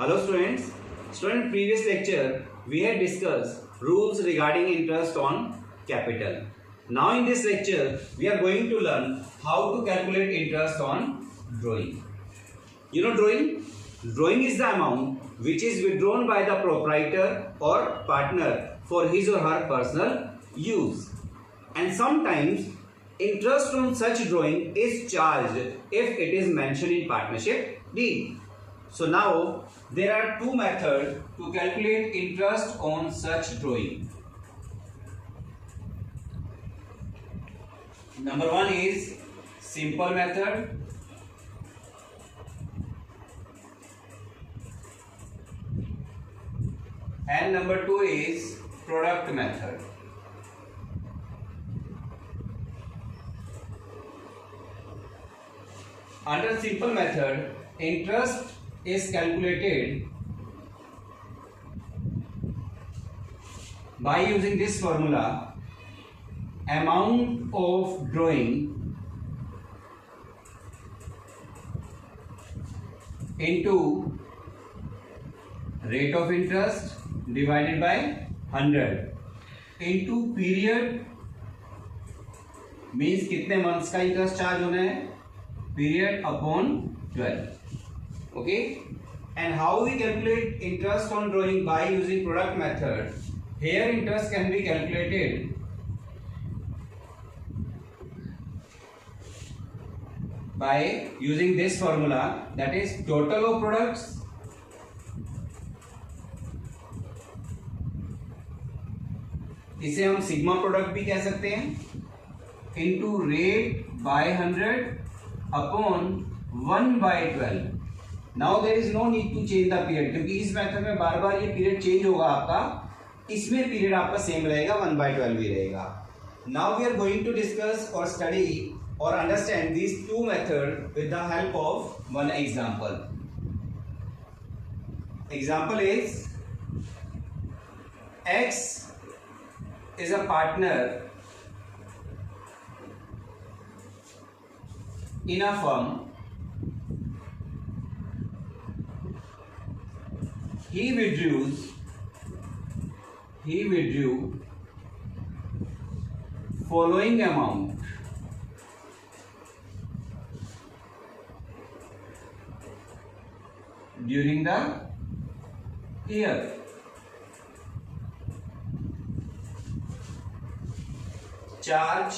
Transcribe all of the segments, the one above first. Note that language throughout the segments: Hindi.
Hello students. Student, previous lecture we had discussed rules regarding interest on capital. Now in this lecture we are going to learn how to calculate interest on drawing. You know drawing? Drawing is the amount which is withdrawn by the proprietor or partner for his or her personal use. And sometimes interest on such drawing is charged if it is mentioned in partnership deed. So now there are two methods to calculate interest on such drawing. Number one is simple method. And number two is product method. Under simple method, interest is calculated by using this formula: amount of drawing into rate of interest divided by 100 into period, means कितने मंथ्स का इंटरेस्ट चार्ज होना है, period upon 12. Okay, and how we calculate interest on drawing by using product method? Here interest can be calculated by using this formula, that is total of products इसे हम सिग्मा प्रोडक्ट भी कह सकते हैं into rate by 100 upon 1/12. Now there is no need to change the period, क्योंकि इस मेथड में बार बार ये पीरियड चेंज होगा आपका, इसमें पीरियड आपका सेम रहेगा, 1/12 भी रहेगा. Now we are going to discuss और स्टडी और understand these two method with the help of one example. Example is X is a partner in a firm. He withdrew following amount during the year. Charge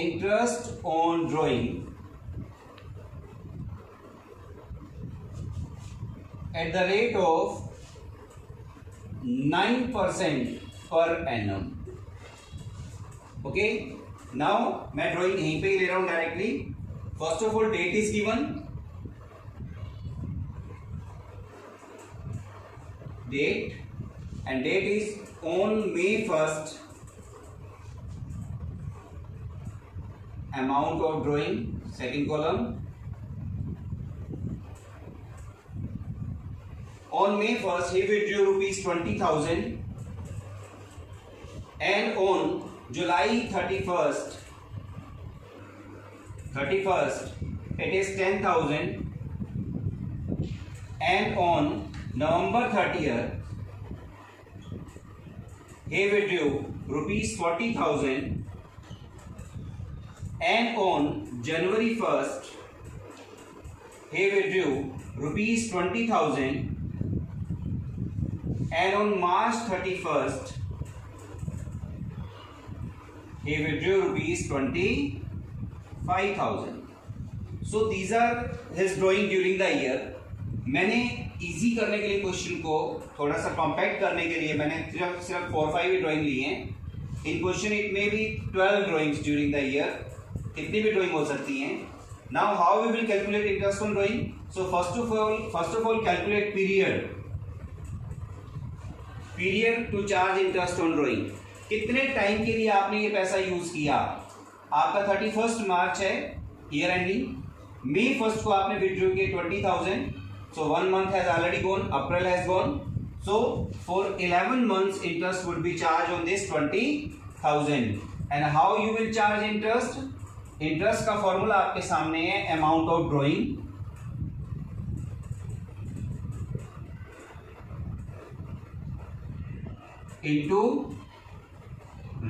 interest on drawing at the rate of 9% per annum. Okay, now मैं ड्राइंग यहीं पे ही ले रहा हूं directly. First of all date is given, date, and date is on May 1st. Amount of drawing, second column. On May 1st he withdrew rupees 20,000, and on July 31st it is 10,000, and on November 30th he withdrew rupees 40,000, and on January 1st he withdrew rupees 20,000, and on March 31st he withdrew rupees 25,000. So these are his drawing during the year. मैंने इजी करने के लिए क्वेश्चन को थोड़ा सा कॉम्पैक्ट करने के लिए मैंने सिर्फ 4-5 ही ड्राइंग ली हैं. In question it may be 12 drawings during the year, कितनी भी ड्राइंग हो सकती हैं. Now how we will calculate interest on drawing? So first of all calculate period to charge interest on drawing. कितने टाइम के लिए आपने ये पैसा यूज किया? आपका 31 मार्च है ईयर एंडिंग, May 1st को आपने विड्रॉ किए 20,000. So 1 month has already gone, April has gone. So for 11 months interest would be charged on this 20,000. And how you will charge interest? Interest का फॉर्मूला आपके सामने है, amount of drawing into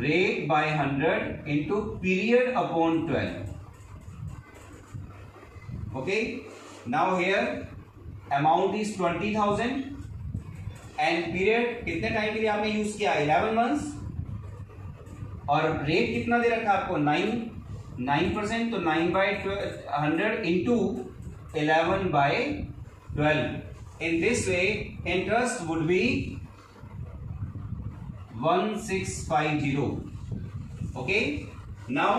rate by 100 into period upon 12. Okay, now here amount is 20,000 and period कितने टाइम के लिए आपने यूज किया 11 मंथ्स और रेट कितना दे रखा आपको 9%, तो 9/100 into 11/12. In this way interest would be 1650. Okay, now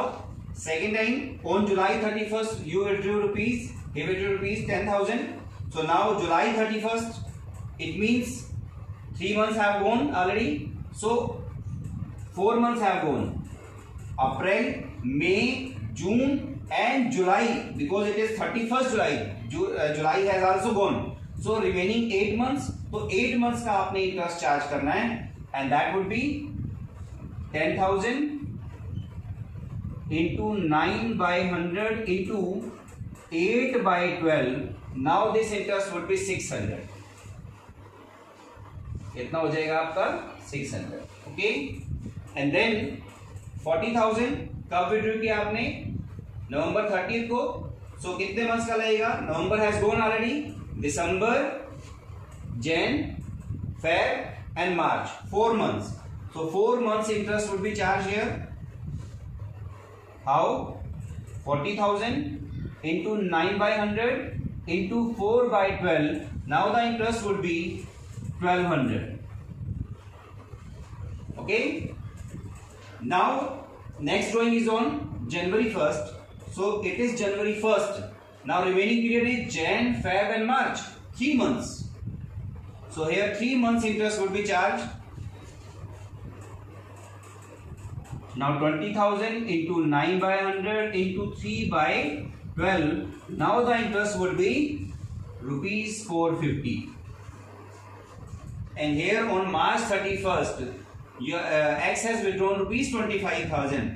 second time on July 31st you withdrew rupees, he withdrew rupees 10,000. So now July 31st, it means 3 months have gone already, so 4 months have gone, April, May, June and July, because it is 31st July, July has also gone, so remaining 8 months. तो 8 months का आपने इंटरेस्ट चार्ज करना है and that would be 10,000 into 9/100 into 8/12. Now this interest would be 600. कितना हो जाएगा आपका 600. Okay, and then 40,000 कब विड्रॉ किया आपने नवंबर 30 को, so कितने मंथ्स का लगेगा, November has gone already, December, Jan, Feb and March, 4 months. So 4 months interest would be charged here. How? 40,000 into 9/100 into 4/12. Now the interest would be 1200. Okay. Now next drawing is on January 1st. So it is January 1st. Now remaining period is Jan, Feb and March. 3 months. So here 3 months interest would be charged. Now 20,000 into 9/100 into 3/12. Now the interest would be rupees 450. And here on March 31st, your X has withdrawn rupees 25,000.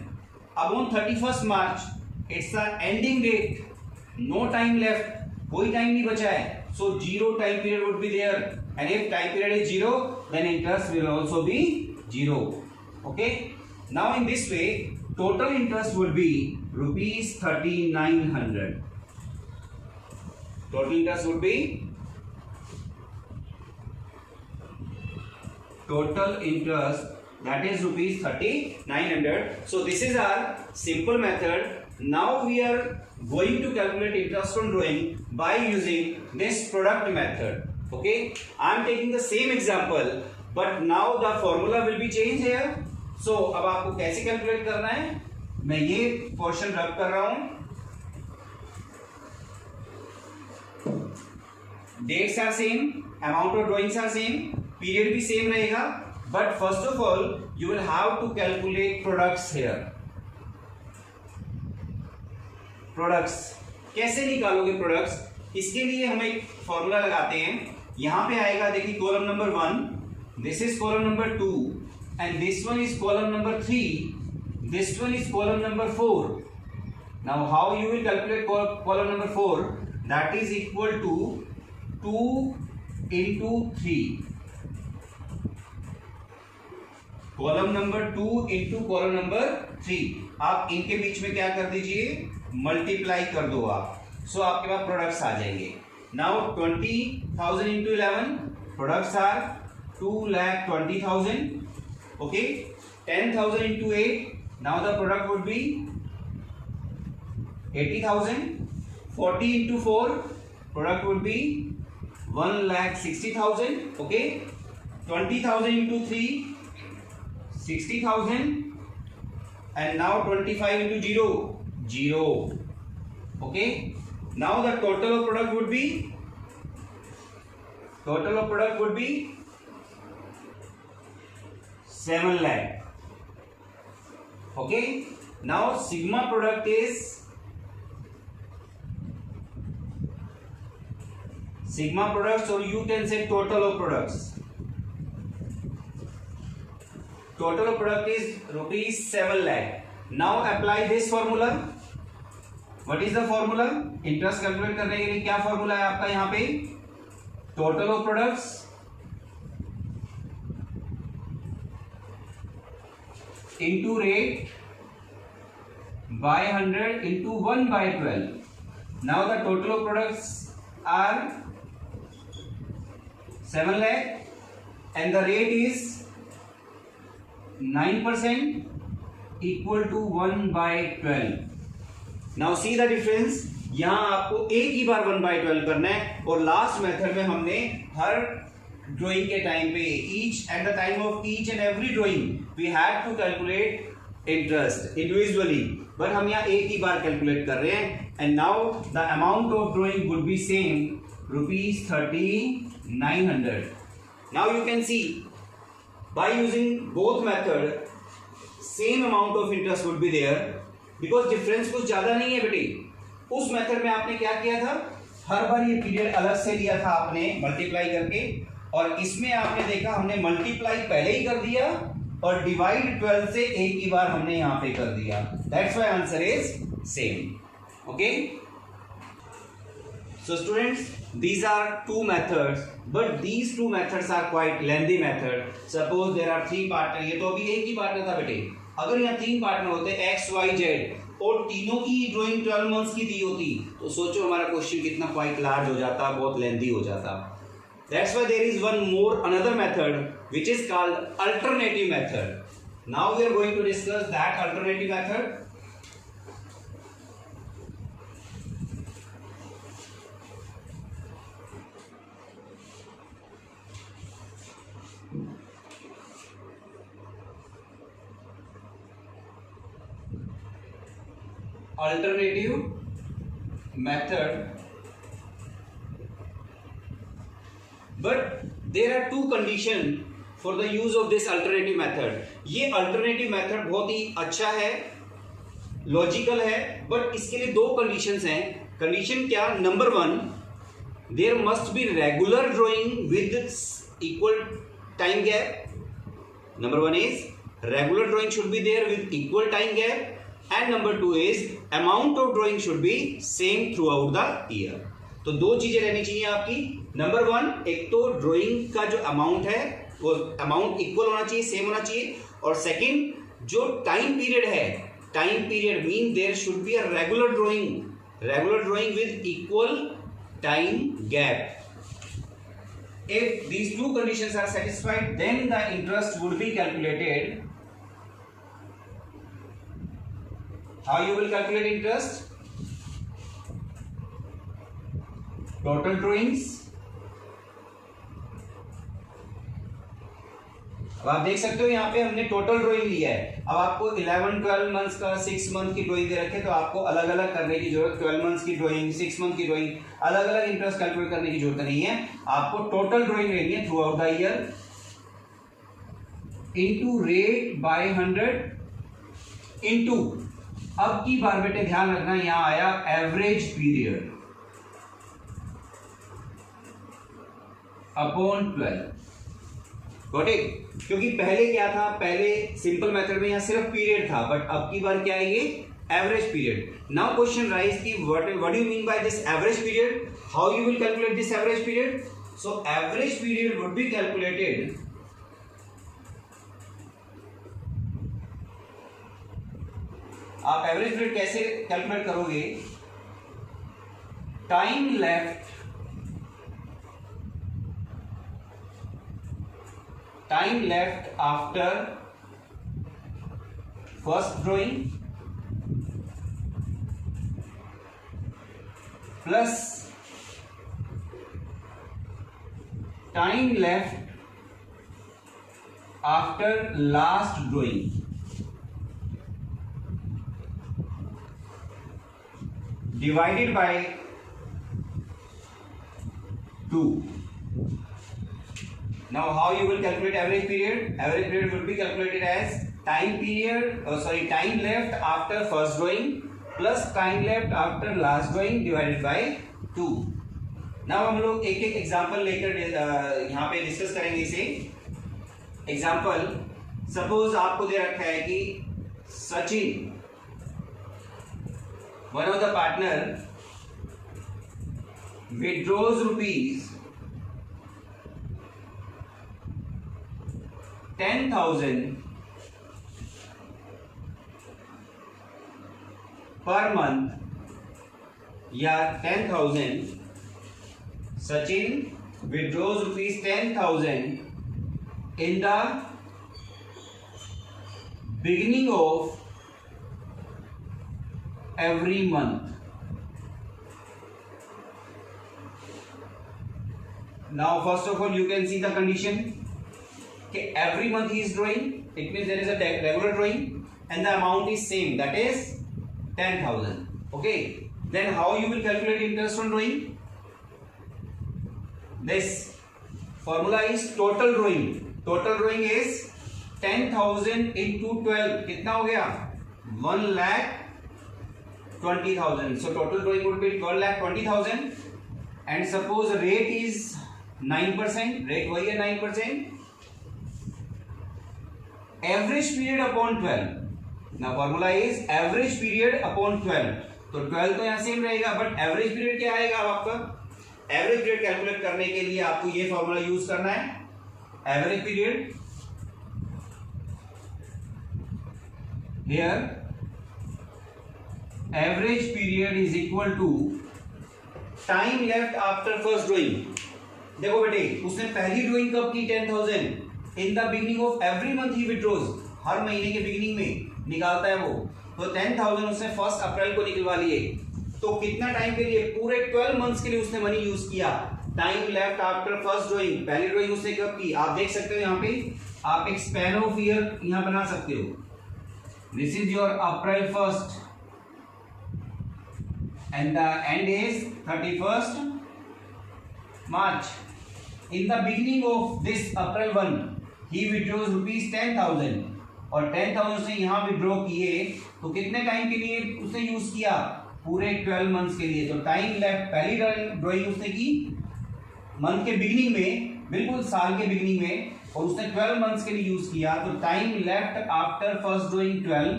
अब on 31st March, it's the ending date. No time left. कोई टाइम नहीं बचा है. So zero time period would be there. And if time period is 0, then interest will also be 0. Okay. Now in this way, total interest would be rupees 3,900. Total interest would be that is rupees 3,900. So this is our simple method. Now we are going to calculate interest on drawing by using this product method. Okay, I am taking the same example, but now the formula will be changed here. So अब आपको कैसे कैलकुलेट करना है, मैं ये पोर्शन रब कर रहा हूं. Dates are same, amount of drawings are same, period भी सेम रहेगा, but first of all you will have to calculate products here. Products कैसे निकालोगे प्रोडक्ट्स, इसके लिए हम एक फॉर्मूला लगाते हैं. यहां पे आएगा, देखिए column number 1, this is column number 2 and this one is column number 3, this one is column number 4. Now how you will calculate column number 4, that is equal to 2 into 3. Column number 2 into column number 3. आप इनके बीच में क्या कर दीजिए, मल्टीप्लाई कर दो आप. सो आपके पास प्रोडक्ट्स आ जाएंगे. Now 20,000 into 11, products are 2,20,000. Okay, 10,000 into 8. Now the product would be 80,000. 40 into 4. Product would be 1,60,000. Okay. 20,000 into 3. 60,000. And now 25 into 0. 0. Okay. Now the total of product would be 7 lakh. Okay. Now sigma product is sigma products, or you can say total of products. Total of product is rupees 7 lakh. Now apply this formula. What is the formula? Interest calculate करने के लिए क्या फॉर्मूला है आपका यहाँ पे? Total of products into rate by 100 into 1 by 12. Now the total of products are 7 lakh and the rate is 9% equal to 1 by 12. Now see the difference. यहाँ आपको एक ही बार 1 by 12 करना है और लास्ट मेथड में हमने हर ड्राइंग के टाइम पे each at the time of each and every drawing we had to calculate interest individually, but हम यहाँ एक ही बार कैलकुलेट कर रहे हैं. And now the amount of drawing would be same ₹3900. Now you can see by using both method same amount of interest would be there, because difference कुछ ज्यादा नहीं है बेटे. उस मेथड में आपने क्या किया था, हर बार ये पीरियड अलग से लिया था आपने मल्टीप्लाई करके, और इसमें आपने देखा हमने मल्टीप्लाई पहले ही कर दिया और डिवाइड 12 से एक ही बार हमने यहां पे कर दिया. That's why answer is same. Okay, so students, these are two methods, but these two methods are quite lengthy method. Suppose there are 3 partner, ये तो अभी एक ही पार्टनर था बेटे. अगर यहाँ 3 पार्टनर होते x y z और तीनों की ड्राइंग 12 मंथ्स की दी होती तो सोचो हमारा क्वेश्चन कितना क्वाइट लार्ज हो जाता, बहुत लेंथी हो जाता. That's why there is one more another method which is called alternative method. Now we are going to discuss that alternative method. Alternative method. But there are two conditions for the use of this alternative method. ये alternative method बहुत ही अच्छा है, लॉजिकल है, बट इसके लिए 2 कंडीशंस हैं. कंडीशन क्या? Number 1, there must be regular drawing with equal time gap. Number 1 is regular drawing should be there with equal time gap, and number 2 is amount of drawing should be same throughout the year. तो 2 चीजें रहनी चाहिए आपकी. नंबर 1, एक तो ड्राइंग का जो अमाउंट है वो अमाउंट इक्वल होना चाहिए, सेम होना चाहिए, और सेकंड, जो टाइम पीरियड है, time period mean there should be a regular drawing with equal time gap. If these 2 conditions are satisfied, then the interest would be calculated. How you will calculate interest? Total drawings. अब आप देख सकते हो यहाँ पे हमने टोटल ड्राइंग लिया है. अब आपको 11-12 मंथ्स का 6 मंथ की ड्राइंग दे रखे, तो आपको अलग अलग करने की जरूरत, 12 मंथ्स की ड्राइंग, 6 मंथ की ड्राइंग, अलग अलग इंटरेस्ट कैलकुलेट करने की जरूरत नहीं है. आपको टोटल ड्राइंग लेनी है through out the year into rate by 100 into, अब की बार बेटे ध्यान रखना यहां आया average period upon 12. Got it? क्योंकि पहले क्या था, पहले सिंपल मेथड में यहां सिर्फ पीरियड था, बट अब की बार क्या है, ये average period. Now question rise की what do you mean by this average period? How you will calculate this average period? So average period would be calculated आप एवरेज पीरियड कैसे कैलकुलेट करोगे? Time left after first drawing plus time left after last drawing divided by 2. Now how you will calculate average period? Average period will be calculated as time left after first drawing plus time left after last drawing divided by 2. Now हम लोग एक एक एग्जाम्पल लेकर यहाँ पे डिस्कस करेंगे इसे. एग्जाम्पल, सपोज आपको दे रखा है कि Sachin one of the partner withdraws rupees 10,000 per month या 10,000 Sachin withdraws rupees 10,000 in the beginning of every month. Now first of all you can see the condition. Okay, every month he is drawing, it means there is a regular drawing and the amount is same, that is 10,000. Okay, then how you will calculate interest on drawing? This formula is total drawing. Total drawing is 10,000 into 12. कितना हो गया? 1,20,000. So total drawing would be 12,20,000. And suppose rate is 9%. Rate वही है 9%. Average period upon 12. Now formula is average period upon 12. तो 12 तो यहाँ सेम रहेगा, बट एवरेज पीरियड क्या आएगा अब आपका? एवरेज पीरियड कैलकुलेट करने के लिए आपको ये फॉर्मूला यूज करना है. Average period here, average period is equal to time left after first drawing. देखो बेटे, उसने पहली ड्रॉइंग कब की? 10,000 in the beginning of every month he withdraws. हर महीने के बिगिनिंग में निकालता है वो. तो 10,000 उसने 1 अप्रैल को निकलवा लिए. तो कितना टाइम के लिए? पूरे 12 मंथ्स के लिए उसने मनी यूज किया. Time left after first drawing, पहली ड्रॉइंग उसने कब की? आप देख सकते हो यहाँ पे, आप एक स्पैन ऑफ ईयर यहाँ बना सकते हो. This is your April 1st and the end is 31st March. In the beginning of this April 1 he withdraws rupees 10,000 और 10,000 से यहाँ विड्रॉ किए. तो कितने टाइम के लिए उसने यूज किया? पूरे 12 मंथ्स के लिए. तो टाइम लेफ्ट, पहली ड्रॉइंग उसने की मंथ के बिगिनिंग में, बिल्कुल साल के बिगिनिंग में, और उसने 12 मंथ्स के लिए यूज किया. तो time left after first drawing 12.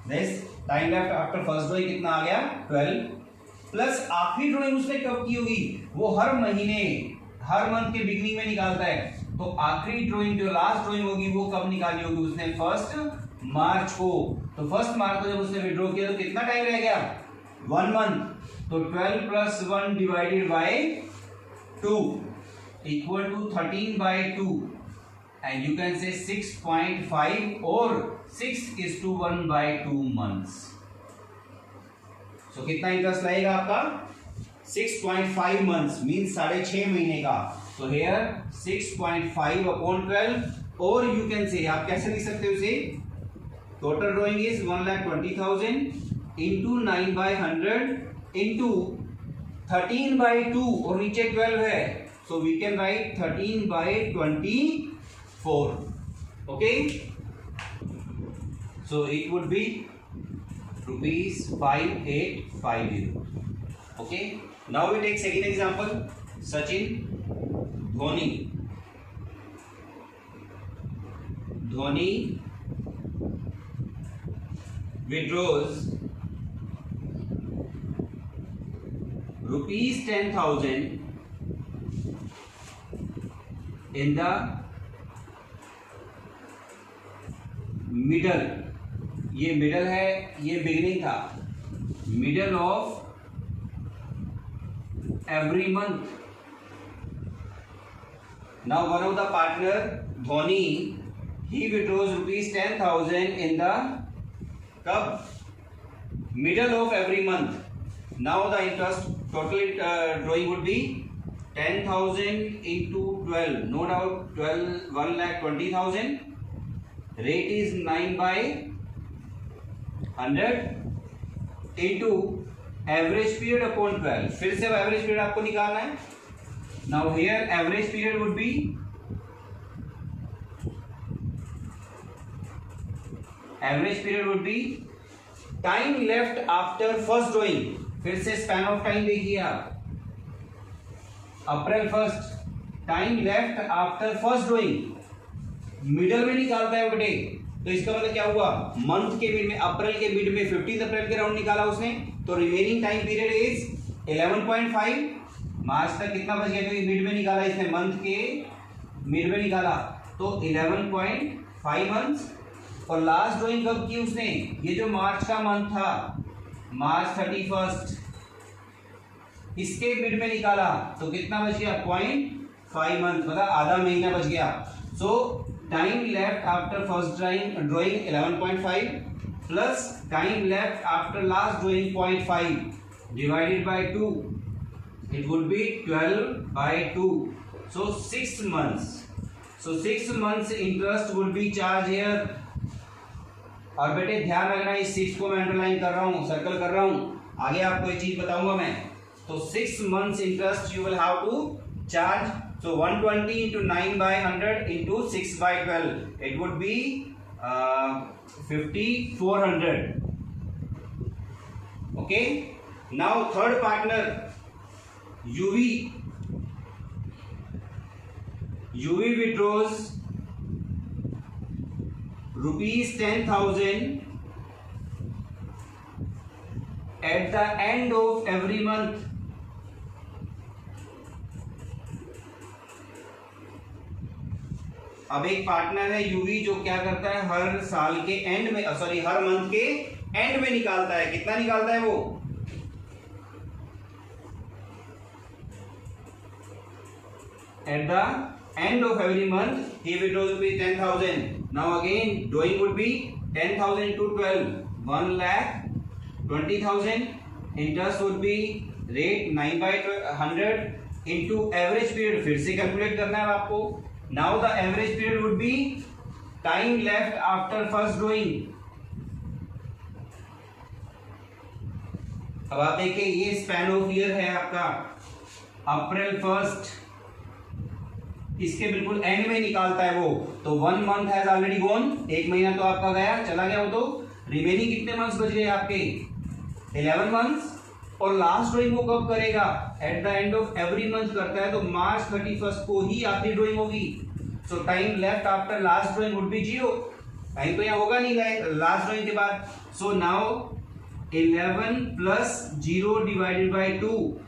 This time left after first drawing कितना आ गया? 12 प्लस आखिरी ड्रॉइंग उसने कब की होगी? वो हर महीने, हर मंथ के बिगिनिंग में निकालता है. तो आखिरी ड्रॉइंग, जो लास्ट ड्रॉइंग होगी, वो कब निकाली होगी उसने? 1 मार्च को. तो 1 मार्च को जब उसने विड्रॉ किया तो कितना टाइम रह गया? 1 मंथ. तो 12 plus 1 divided by 2 equal to 13/2 and you can say 6.5 और 6:1/2 मंथ्स. सो कितना इंटरेस्ट लगेगा आपका? 6.5 मंथ्स मीन्स 6.5 महीने का. तो हेयर 6.5 अपॉन 12, और यू कैन से, आप कैसे लिख सकते हो इसे? Total drawing is 1,20,000 into 9/100 into 13/2 और नीचे 12 है. So we can write 13/24. Okay, so it would be ₹5850. Okay, now we take second example. Sachin Dhoni withdraws ₹10,000 in the middle. ये मिडल है, ये बिगिनिंग था. Middle of every month. Now one of the partner Dhoni, he withdraws ₹10,000 in the cup middle of every month. Now the interest total drawing would be 10,000 into 12. No doubt 1,20,000. Rate is 9/100 into average period upon 12. फिर से एवरेज पीरियड आपको निकालना है. Now here average period would B, time left after first drawing. फिर से स्पैन ऑफ टाइम देखिए आप. अप्रैल 1st, time left after first drawing, middle में निकालता है बेटे. तो इसका मतलब क्या हुआ? मंथ के मिड में, अप्रैल के मिड में 15 अप्रैल के राउंड निकाला उसने. तो रिमेनिंग टाइम पीरियड इज 11.5। मार्च तक कितना बच गया, क्योंकि मिड में निकाला इसने, मंथ के मिड में निकाला, तो 11.5 मंथ्स। और लास्ट ड्राइंग कब की उसने, ये जो मार्च का मंथ था, मार्च 31, इसके मिड में निकाला, तो कितना बच गया, 0.5 मंथ, मतलब आधा महीना बच गया। सो time left after first drawing 11.5 plus time left after last drawing 0.5 divided by 2, it would be 12/2, so 6 months. So 6 months interest would be charged here. और बेटे ध्यान रखना, इस 6 को मैं अंडरलाइन कर रहा हूँ, सर्कल कर रहा हूँ, आगे आपको एक चीज बताऊंगा मैं। तो 6 months interest you will have to charge. So 120 into 9/100 into 6/12, it would be 5400. Okay. Now third partner UV withdraws rupees 10,000 at the end of every month. अब एक पार्टनर है यूवी जो क्या करता है, हर साल के एंड में, सॉरी हर मंथ के एंड में निकालता है। कितना निकालता है वो, at the end of every month he withdraws rupees 10,000. Now again drawing would be 10,000 into 12, 1,20,000. Interest would be rate 9/100 into average period, फिर से कैलकुलेट करना है आपको। Now the average period would be time left after first drawing. अब आप देखिए ये स्पैन ऑफ ईयर है आपका, अप्रैल 1, इसके बिल्कुल एंड में निकालता है वो, तो 1 month हैज ऑलरेडी गॉन, एक महीना तो आपका गया, चला गया वो, तो रिमेनिंग कितने मंथ्स बच गए आपके, 11 मंथ्स। और लास्ट ड्राइंग वो कब करेगा, eight the end of every month करता है, तो मार्च 31 को ही आखिरी ड्राइंग होगी। सो time left after last drawing would be 0, time तो यहाँ होगा नहीं लास्ट ड्राइंग के बाद। So now 11 plus 0 divided by 2,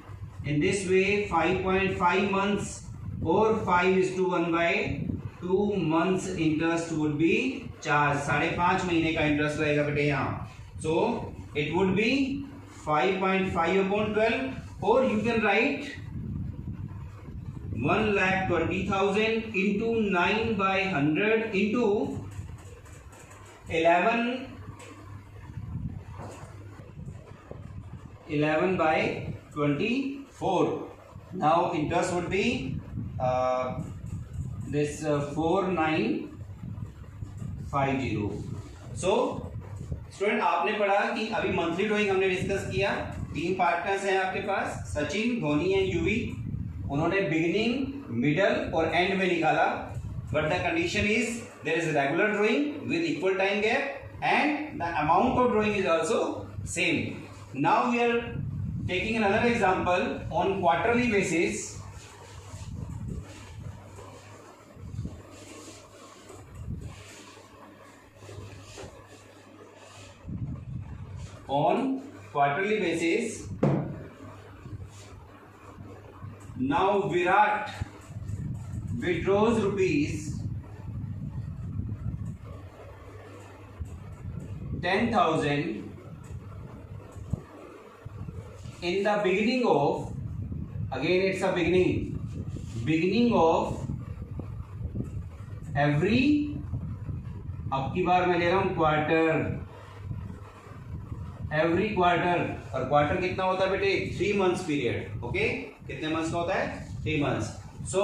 in this way 5.5 months और 5:1/2 months interest would be charged। 5.5 महीने का इंटरेस्ट रहेगा बेटे यहाँ। सो इट वुड बी 5.5/12, और you can write 1,20,000 into 9/100 into 11/24. Now interest would be this 4,950. So student आपने पढ़ा कि अभी मंथली ड्राइंग हमने डिस्कस किया। 3 पार्टनर्स हैं आपके पास, सचिन, धोनी एंड यूवी। उन्होंने बिगिनिंग, मिडल और एंड में निकाला, but the condition is there is regular drawing with equal time gap and the amount of drawing is also same. Now we are taking another example on quarterly basis. On quarterly basis, now Virat withdraws rupees 10,000 in the beginning of, again it's a beginning of every, अब की बार मैं ले रहा हूं क्वार्टर, एवरी क्वार्टर। और क्वार्टर कितना होता है बेटे, 3 months पीरियड। ओके, कितने मंथ्स का होता है, 3 months। So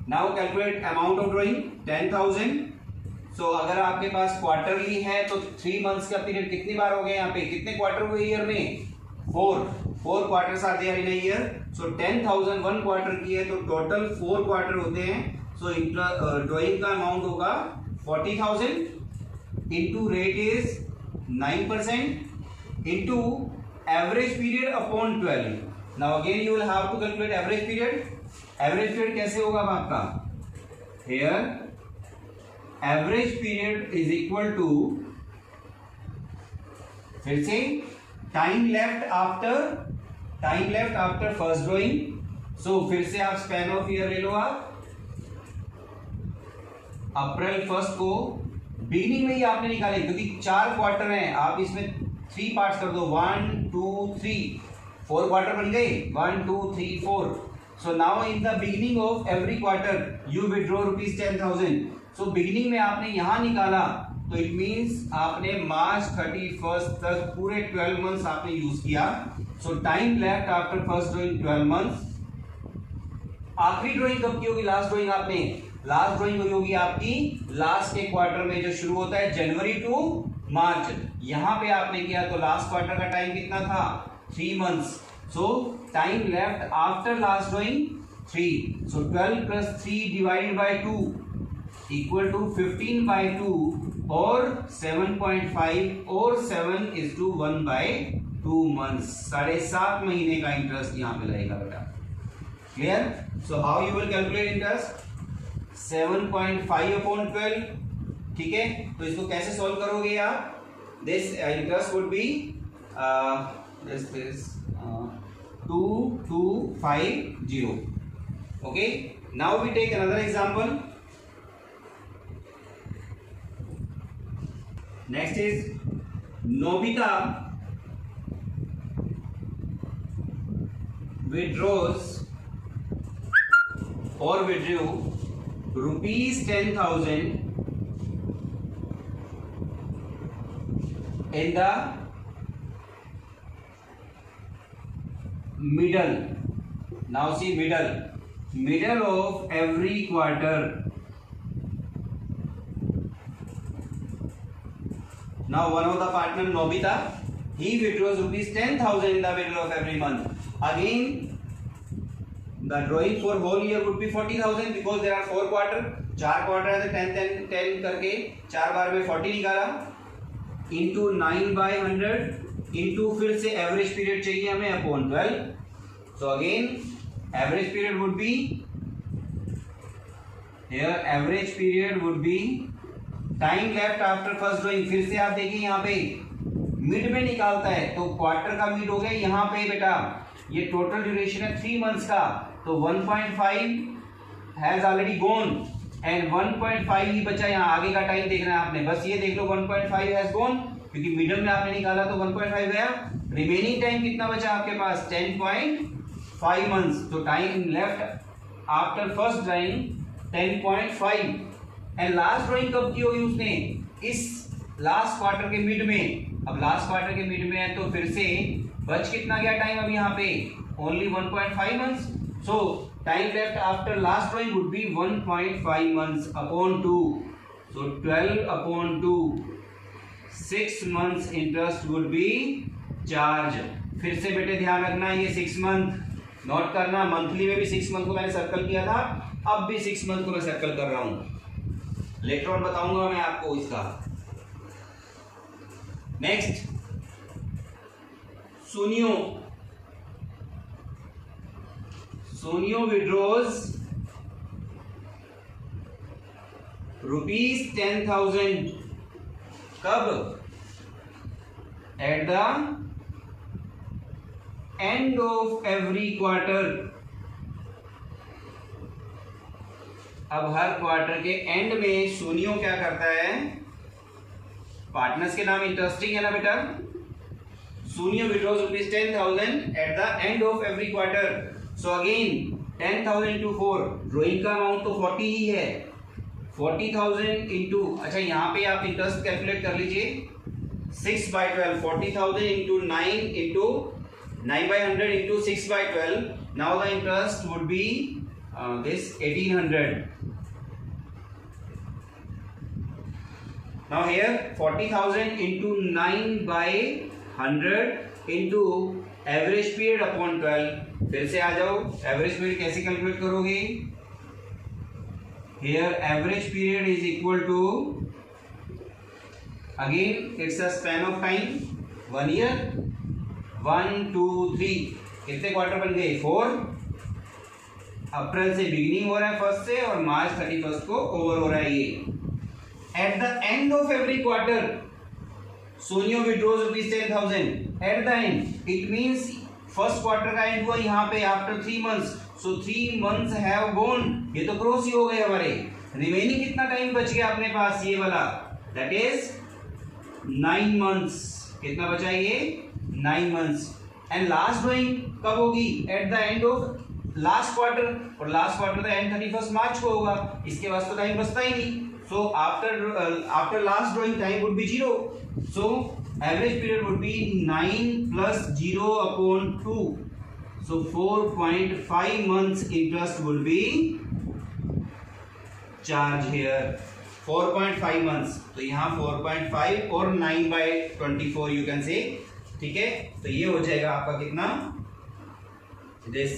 now calculate amount of drawing 10,000। सो अगर आपके पास क्वार्टरली है तो 3 months का पीरियड कितनी बार हो गया, यहाँ पे कितने क्वार्टर हुए ईयर में, 4 quarters are there in a year. So 10,000 1 quarter की है, तो टोटल 4 क्वार्टर होते हैं। सो ड्राइंग का अमाउंट होगा 40,000 into rate is 9% into average period upon 12. Now again you will have to calculate average period. Average period कैसे होगा अब आपका, here average period is equal to, फिर से time left after first drawing. So फिर से आप स्पैन ऑफ ईयर ले लो। आप अप्रैल 1 को बिगिनिंग में ही आपने निकाले, क्योंकि 4 क्वार्टर हैं, आप इसमें 3 पार्ट्स कर दो, 1 2 3 4 क्वार्टर बन गए, 1 2 3 4। So now in the beginning of every quarter you withdraw ₹10,000। So beginning में आपने यहां निकाला, तो इट मींस आपने मार्च 31 तक पूरे 12 मंथ्स आपने यूज किया। सो time left after first drawing 12 months. आखिरी ड्रॉइंग कब की होगी? लास्ट ड्रॉइंग आपने, लास्ट ड्रॉइंग हुई होगी आपकी लास्ट के क्वार्टर में, जो शुरू होता है जनवरी टू मार्च। यहां पे आपने किया तो लास्ट क्वार्टर का टाइम कितना था? 3 months. So time left after last drawing 3। So 12 plus 3 divided by 2 equal to 15/2 और 7.5 और 7:1/2 मंथ्स। 7.5 महीने का इंटरेस्ट यहाँ पे लगेगा बेटा। Clear? So how you will calculate interest? 7.5/12। ठीक है, तो इसको कैसे सॉल्व करोगे आप? This interest would B this 2250. Okay, now we take another example. Next is Nobita withdraws or withdrew ₹10,000 in the middle. Now see middle of every quarter. Now one of the partner Nobita, he withdraws ₹10,000 in the middle of every month. Again the drawing for whole year would be 40,000 because there are 4 quarter. 4 quarter है तो 10 करके 4 बार में 40 निकाला into 9/100 into फिर से एवरेज पीरियड चाहिए हमें upon 12. So again average period would be here, average period would be time left after first drawing. फिर से आप देखिए यहाँ पे मिड में निकालता है तो क्वार्टर का मिड हो गया यहाँ पे बेटा. ये टोटल ड्यूरेशन है 3 मंथ्स का, तो 1.5 हैज ऑलरेडी गॉन एंड 1.5 ही बचा. यहाँ आगे का टाइम देखना है आपने, बस ये देख लो 1.5 हैज गॉन क्योंकि मिडल में आपने निकाला तो 1.5 गया. रिमेनिंग टाइम कितना बचा आपके पास? 10.5 मंथ्स. तो time left after first drawing 10.5 and last drawing कब की होगी उसने? इस लास्ट क्वार्टर के मिड में. अब लास्ट क्वार्टर के मिड में है तो फिर से बच कितना गया टाइम अब यहाँ पे? Only 1.5 months. So time left after last drawing would be 1.5 months upon 2. So 12/2 6 months interest would be charge. फिर से बेटे ध्यान रखना ये 6 मंथ नोट करना. मंथली में भी 6 मंथ को मैंने सर्कल किया था, अब भी 6 मंथ को मैं सर्कल कर रहा हूं. लेटर ऑन बताऊंगा मैं आपको इसका. नेक्स्ट सोनियो विड्रॉज ₹10,000 कब? Eight the end of every quarter. अब हर क्वार्टर के एंड में सोनियो क्या करता है? पार्टनर्स के नाम इंटरेस्टिंग है ना बेटा. Sonia withdraws ₹10,000 at the end of every quarter. So again 10,000 into 4, drawing का अमाउंट तो 40 ही है. 40,000 इंटू, अच्छा यहाँ पे आप इंटरेस्ट कैलकुलेट कर लीजिए. 6/12 40,000 into 9 into 9/100 into 6/12. Now the interest would B this 1,800. Now here 40,000 into 9/100 into average period upon 12. फिर से आ जाओ, एवरेज पीरियड कैसे कैलकुलेट करोगे? Here average period is equal to, again it's a span of time 1 year. 1 2 3 कितने क्वार्टर बन गए? 4. अप्रैल से बिगिनिंग हो रहा है फर्स्ट से और मार्च 31 को ओवर हो रहा है ये. At the end of every quarter Sonia withdraws rupees 10,000 at the end, it means first quarter का एंड हुआ यहाँ पे after 3 months, so 3 months have gone, ये तो क्रॉस ही हो गए हमारे। रिमेनिंग कितना टाइम बच गया अपने पास, ये वाला, दैट इज 9 मंथ्स। कितना बचा ये, 9 मंथ्स। एंड लास्ट ड्राइंग कब होगी, eight the end of last quarter, और लास्ट क्वार्टर का एंड 31 मार्च को होगा, इसके बाद तो टाइम बचता ही नहीं। So after last drawing time would be 0, so average period would B 9 plus 0 upon 2, so 4.5 months interest would be charged here, 4.5 months। तो यहाँ 4.5 और 9/24 you can say, ठीक है। तो ये हो जाएगा आपका कितना, this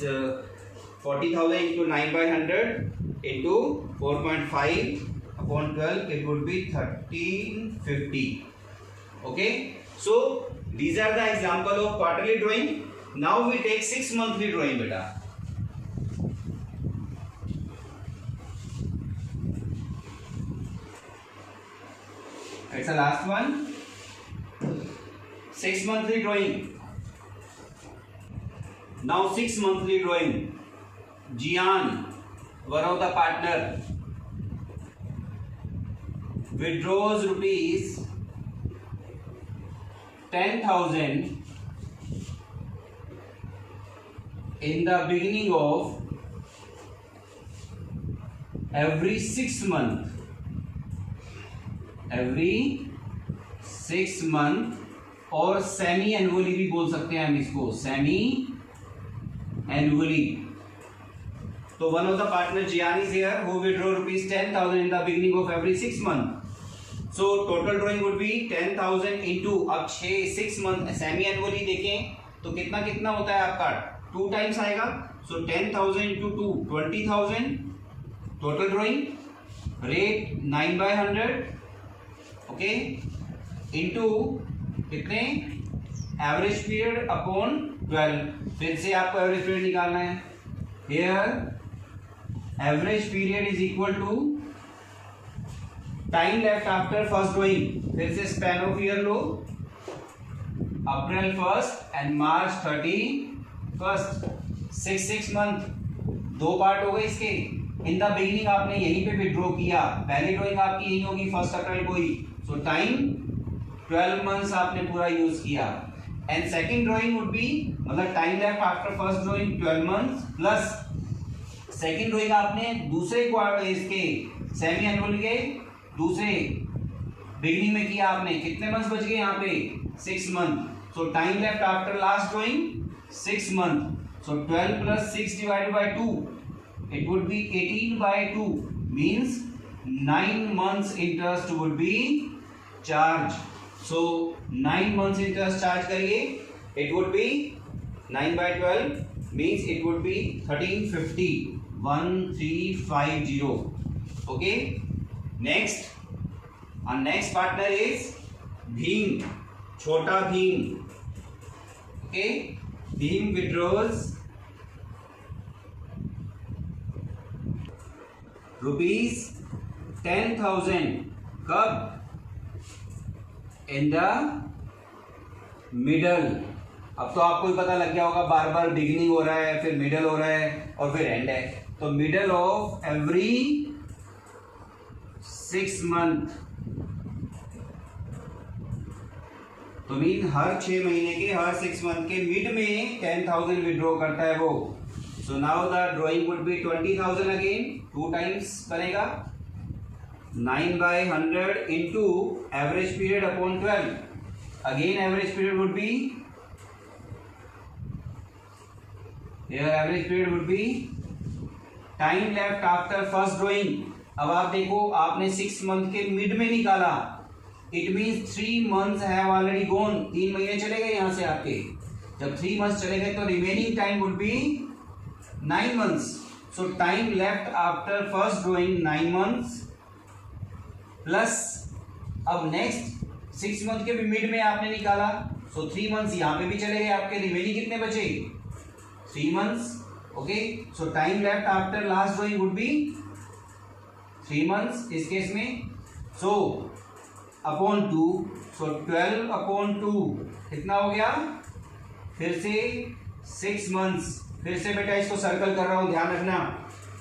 40,000 into 9/100 into 4.5 upon 12, it would be 1350। okay, so these are the example of quarterly drawing. Now we take 6 monthly drawing beta. It's the last one, 6 monthly drawing. Now 6 monthly drawing, Jian, one of the partner, withdraws rupees 10,000 in the beginning of every 6 month, और सेमी एनुअली भी बोल सकते हैं हम इसको, सेमी एनुअली। तो one of the partner Jiyan is here who withdraw rupees 10,000 in the beginning of every 6 month. So total drawing would be 10,000 into, अब 6 मंथ सेमी एनुअली देखें तो कितना कितना होता है आपका, 2 टाइम्स आएगा। सो 10,000 into 2, 20,000 total drawing, rate 9/100, okay, into कितने, एवरेज पीरियड अपॉन 12। फिर से आपको एवरेज पीरियड निकालना है। Here average period is equal to time left after first drawing, फिर से स्पैन ऑफ ईयर लो, April 1 and March 31, 6 month, 2 part हो गए इसके। इन द बिगिनिंग आपने यहीं पे विड्रॉ किया, पहली ड्रॉइंग आपकी यही होगी 1 अप्रैल को ही, सो टाइम 12 मंथ्स आपने पूरा यूज किया। And second drawing would be, मतलब time left after first drawing 12 months, plus second drawing आपने दूसरे क्वार्टर इसके सेमी एनुअल के दूसरे बिगिनिंग में किया आपने, कितने मंथ्स बच गए यहाँ पे, 6 month. So time left after last drawing 6 month, so 12 plus 6 divided by 2, it would be 18/2, means 9 months interest would be charged. So 9 months interest charge करिए, it would be 9/12, means it would be 1350, 1350, okay। Next, our next partner is Bhim, छोटा Bhim, okay। Bhim withdraws rupees 10,000, कब, in the middle। अब तो आपको ही पता लग गया होगा, बार बार बिगिनिंग हो रहा है, फिर मिडल हो रहा है और फिर एंड है, तो मिडल ऑफ एवरी 6 मंथ, तो मीन हर 6 महीने के, हर 6 मंथ के मिड में 10,000 विड्रॉ करता है वो। So now the drawing would B 20,000 again, 2 times बनेगा, 9/100 into average period upon 12, again average period would B, average period would B time left after first drawing. अब आप देखो, आपने 6 मंथ के मिड में निकाला, it means 3 months have already gone, 3 महीने चले गए यहां से आपके। जब 3 मंथ्स चले गए तो remaining time would be 9 months. So time left after first drawing 9 months, plus अब नेक्स्ट 6 मंथ के भी मिड में आपने निकाला, सो 3 मंथ्स यहां पे भी चले गए आपके, रिमेनिंग कितने बचे, 3 months, okay. So time left after last drawing would B 3 months इस केस में। सो अपॉन 2, सो 12 अपॉन 2 कितना हो गया, फिर से 6 मंथ्स, फिर से बेटा इसको सर्कल कर रहा हूं, ध्यान रखना।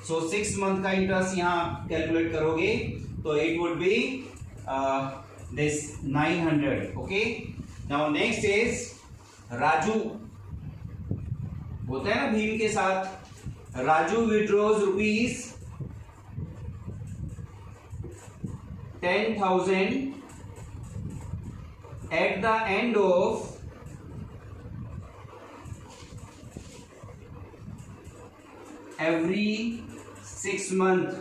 सो 6 मंथ का इंटरेस्ट यहाँ कैलकुलेट करोगे तो it would B this 900। Okay, now next is Raju, होता है ना भीम के साथ, Raju withdraws rupees 10,000 at the end of every 6 months.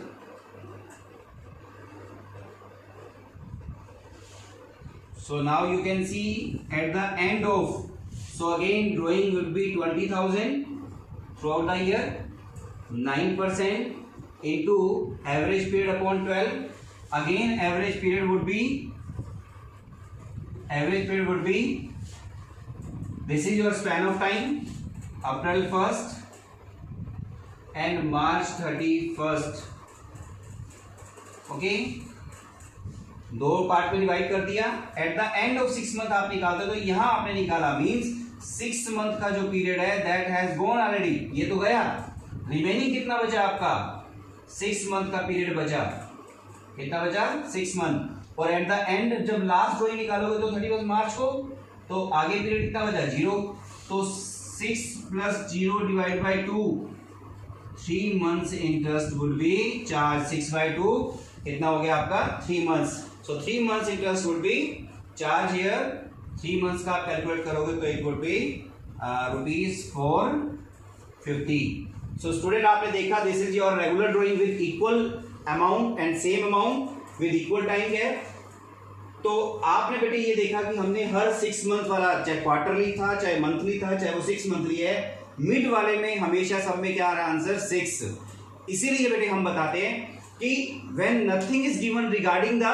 So now you can see at the end of, so again drawing will be 20,000 throughout the year, 9% into average period upon 12. Again average period would be, this is your span of time, April 1st and March 31st. Okay, दो पार्ट में डिवाइड कर दिया। Eight the end of 6 month आप निकालते, तो यहां आपने निकाला मींस 6 मंथ का जो पीरियड है दैट हैज गॉन ऑलरेडी, ये तो गया। रिमेनिंग कितना बचा आपका, 6 मंथ का पीरियड बचा, कितना बचा, 6 मंथ। और एट द एंड जब लास्ट ड्रॉइंग निकालोगे तो 31 मार्च को, तो आगे पीरियड कितना बचा, 0। तो 6 + 0 divide by 2, 3 months interest would be charge, 6/2 कितना हो गया आपका, 3 months. So 3 months interest would be charge here, 3 months का आप कैलकुलेट करोगे तो it would B ₹450। So student आपने देखा, this is your regular drawing with equal amount and same amount with equal time gap. तो आपने बेटे ये देखा कि हमने हर 6 मंथ वाला, चाहे क्वार्टरली था, चाहे मंथली था, चाहे वो 6 मंथली है, मिड वाले में हमेशा सब में क्या आ रहा है आंसर, 6। इसीलिए बेटे हम बताते हैं कि when nothing is given regarding the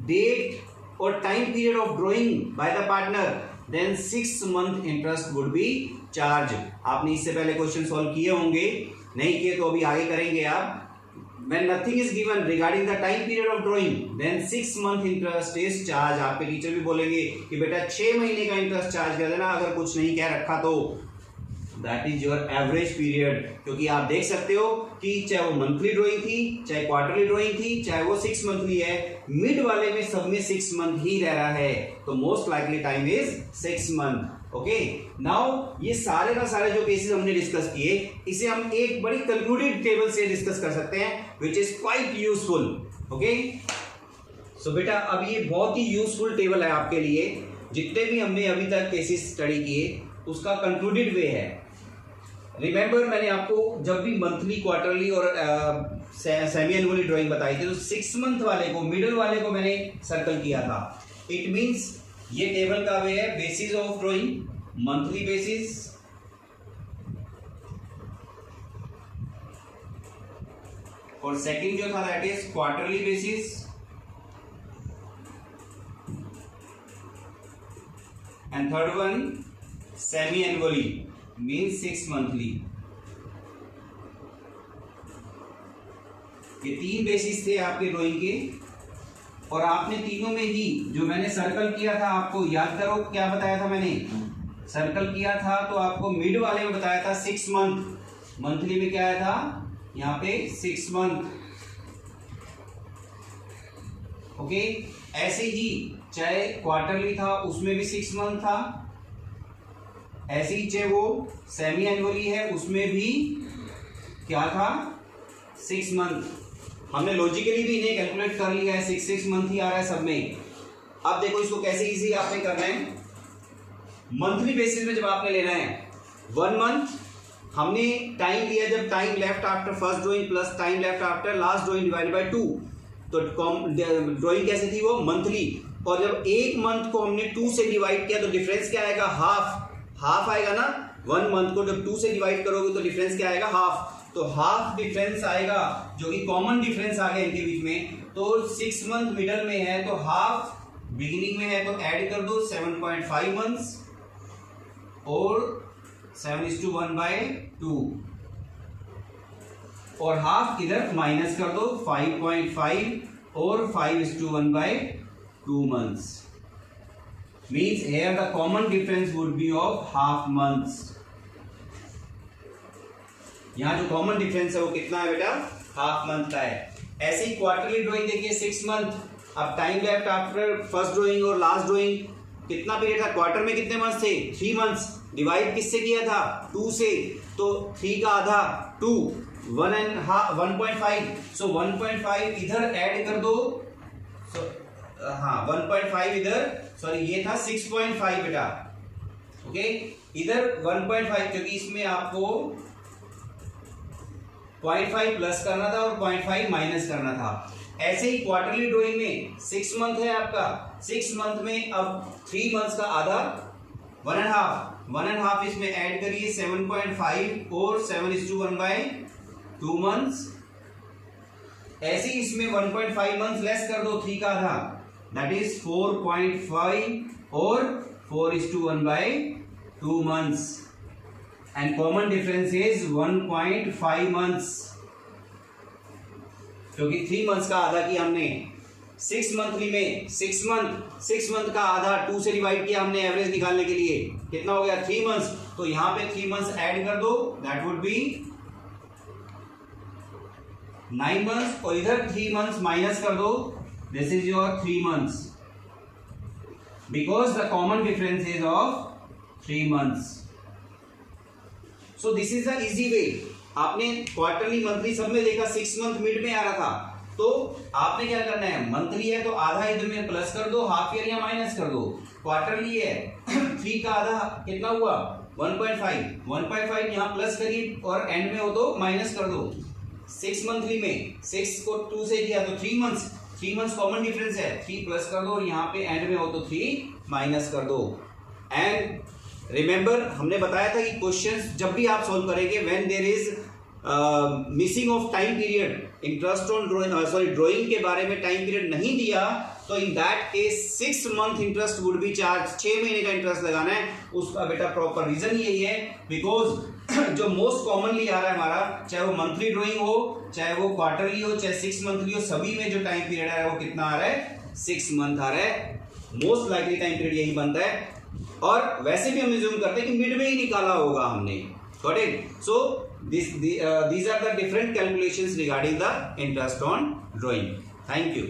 date और time period of drawing by the partner, then 6 month interest would be charge. आपने इससे पहले क्वेश्चन सॉल्व किए होंगे, नहीं किए तो अभी आगे करेंगे आप। When nothing is given regarding the time period of drawing, then 6 month interest is charge। आपके टीचर भी बोलेंगे कि बेटा 6 महीने का इंटरेस्ट चार्ज कर देना, अगर कुछ नहीं कह रखा तो। That is your average period, क्योंकि आप देख सकते हो कि चाहे वो मंथली ड्रॉइंग थी, चाहे क्वार्टरली ड्रॉइंग थी, चाहे वो 6 मंथली है, मिड वाले में सब में 6 मंथ ही रह रहा है, तो most likely time is 6 month. Okay, now ये सारे ना सारे जो केसेस हमने डिस्कस किए, इसे हम एक बड़ी कंक्लूडेड टेबल से डिस्कस कर सकते हैं, which is quite useful. Okay, so बेटा अब ये बहुत ही यूजफुल टेबल है आपके लिए, जितने भी हमने अभी तक केसेस स्टडी किए उसका कंक्लूडेड वे है। रिमेंबर मैंने आपको जब भी मंथली, क्वार्टरली और सेमी एनुअली ड्राइंग बताई थी, तो 6 मंथ वाले को, मिडल वाले को मैंने सर्कल किया था। इट मींस ये टेबल का वे है, basis of drawing, monthly basis, और सेकंड जो था that is quarterly basis, and third one semi annually means 6 monthly. ये 3 बेसिस थे आपके ड्राइंग के, और आपने तीनों में ही जो मैंने सर्कल किया था, आपको याद करो क्या बताया था मैंने, सर्कल किया था तो आपको मिड वाले में बताया था 6 मंथ, मंथली में क्या आया था यहाँ पे 6 मंथ। ओके, ऐसे ही चाहे क्वार्टरली था उसमें भी 6 मंथ था, ऐसे ही चाहे वो सेमी एनुअली है उसमें भी क्या था 6 मंथ। हमने लॉजिकली भी इन्हें कैलकुलेट कर लिया है, 6 मंथ ही आ रहा है सब में। अब देखो इसको कैसे इजी आपने करना है, मंथली बेसिस में जब आपने लेना है 1 मंथ, हमने टाइम लिया जब time left after first drawing plus time left after last drawing divide by 2, तो ड्राइंग कैसे थी वो मंथली, और जब 1 मंथ को हमने 2 से डिवाइड किया तो डिफरेंस क्या आएगा, हाफ आएगा ना। 1 मंथ को जब 2 से डिवाइड करोगे तो डिफरेंस क्या आएगा, हाफ, तो हाफ डिफरेंस आएगा, जो कि कॉमन डिफरेंस आ गया इनके बीच में। तो 6 मंथ मिडल में है तो हाफ बिगिनिंग में है, तो ऐड कर दो 7.5 मंथ्स और 7:1/2, और हाफ इधर माइनस कर दो 5.5 और 5:1/2। 2 months. Means here the common difference would be of half months. यहाँ जो कॉमन डिफरेंस है वो कितना है बेटा, हाफ मंथ का है. ऐसे ही क्वार्टरली ड्राइंग देखिए 6 मंथ. अब time left after first drawing और लास्ट ड्राइंग कितना पीरियड था, क्वार्टर में कितने मंथ्स थे, 3 मंथ्स. डिवाइड किससे किया था, 2 से, तो 3 का आधा 2, 1.5. सो 1.5 इधर ऐड कर दो. हाँ 1.5 इधर, सॉरी ये था 6.5 बेटा. ओके इधर 1.5 क्योंकि इसमें आपको 0.5 प्लस करना था और 0.5 माइनस करना था. ऐसे ही क्वार्टरली ड्राइंग में 6 मंथ है आपका. 6 मंथ में अब 3 मंथ्स का आधा 1.5 इसमें ऐड करिए 7.5 और 7:1/2 मंथ्स. ऐसे ही इसमें 1.5 मंथ्स लेस कर दो, 3 का आधा दैट इज 4.5 और 4:1/2 months. And common difference is 1.5 months क्योंकि 3 मंथ्स का आधा किया हमने. 6 मंथली में 6 मंथ का आधा 2 से डिवाइड किया हमने एवरेज निकालने के लिए, कितना हो गया 3 मंथ्स. तो यहां पे 3 मंथ्स ऐड कर दो दैट वुड बी 9 मंथ्स और इधर 3 मंथ्स माइनस कर दो, this is your 3 months because the common difference is of 3 months. So this is the easy way. आपने क्वार्टरली मंथली सब में देखा 6 मंथ मिड में आ रहा था, तो आपने क्या करना है, मंथली है तो आधा इधर में प्लस कर दो, हाफ ईयर या माइनस कर दो. क्वार्टरली है 3 का आधा कितना हुआ 1.5 यहाँ प्लस करिए और एंड में हो तो माइनस कर दो. 6 मंथली में 6 को 2 से किया तो 3 मंथ्स कॉमन डिफरेंस है, 3 प्लस कर दो और यहाँ पे एंड में हो तो 3 माइनस कर दो. एंड रिमेंबर हमने बताया था कि क्वेश्चंस जब भी आप सॉल्व करेंगे when there is missing of time period, interest on drawing के बारे में टाइम पीरियड नहीं दिया तो in that case 6 month interest would be charge. 6 महीने का इंटरेस्ट लगाना है. उसका बेटा प्रॉपर रीजन यही है बिकॉज जो मोस्ट कॉमनली आ रहा है हमारा, चाहे वो मंथली ड्राइंग हो, चाहे वो क्वार्टरली हो, चाहे 6 मंथली हो, सभी में जो टाइम पीरियड आ रहा है वो कितना आ रहा है 6 मंथ आ रहा है. मोस्ट लाइकली टाइम पीरियड यही बनता है और वैसे भी हम अज्यूम करते हैं कि मिड में ही निकाला होगा हमने. Got it. So these are the different calculations regarding the interest on drawing. Thank you.